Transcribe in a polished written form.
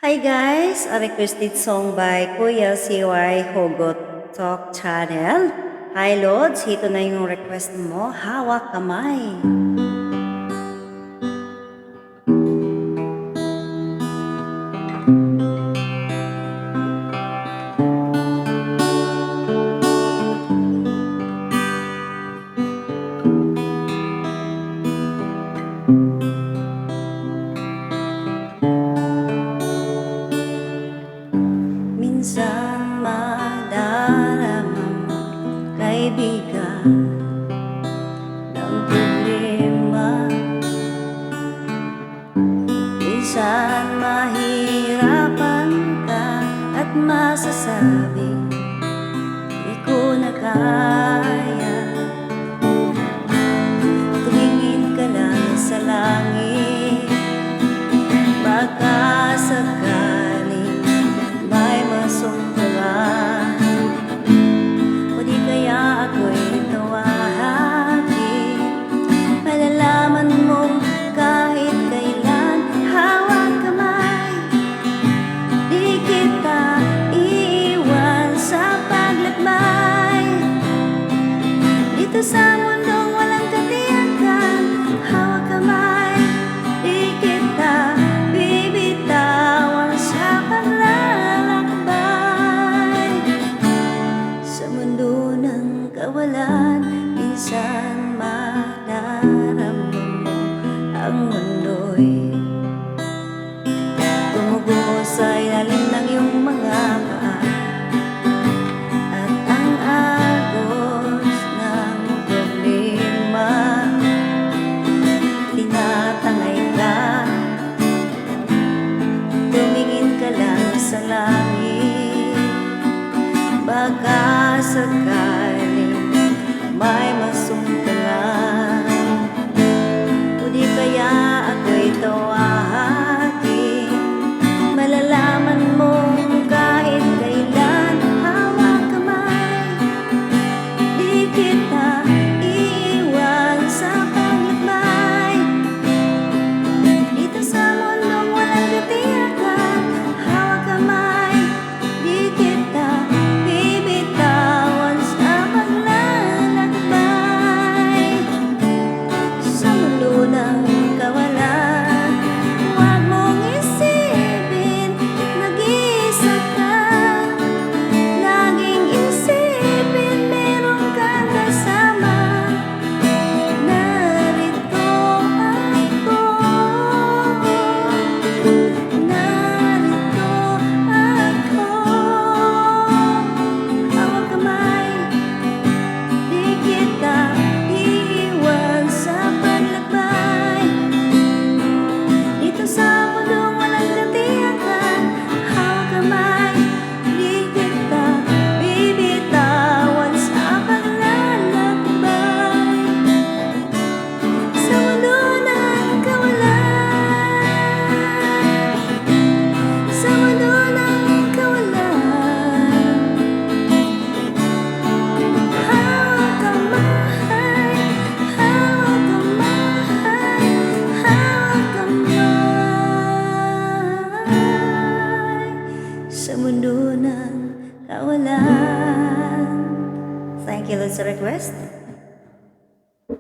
Hi guys! A requested song by Kuya CY Hugot Talk Channel. Hi Lods, ito na yung request mo. Hawak kamay. Minsan madarama mo, kaibigan, ng problema. Minsan mahirapan ka at masasabi, di ko na kaya. Tumingin ka lang sa langit, baka sakaling may masungkulan, o di kaya ako'y tawahagi. Malalaman mong kahit kailan, hawak kamay, di kita iiwan sa paglakbay. Dito sa mundong walang katiyakan, hawak kamay, di kita bibitawan sa paglalakbay. Sa mundo ng kawalan, minsan madaramdam mo ang mundo'y gumuguho sa ilalim ng iyong mga paa, at ang agos ng problema tinatangay ka. Tumingin ka lang sa langit, baka sakaling may masungkalan, o di kaya ako'y tawahagi. Malalaman mong kahit kailan, hawak kamay, di kita iiwan sa paglakbay. Dito sa mundong walang katiyakan, hawak kamay, di kita bibitawan sa paglalakbay. Sa mundo ng kawalan, huwag mong isipin nag-iisa ka. Laging isipin meron kang kasama. Narito ako, narito ako. Hawak kamay, di kita iiwan sa paglakbay. Dito sa mundong walang katiyakan, hawak kamay, di kita bibitawan sa paglalakbay. Sa mundo ng kawalan, sa mundo ng kawalan, hawak kamay, hawak kamay, hawak kamay. Sa mundo ng kawalan. Thank you, Lord, sa request.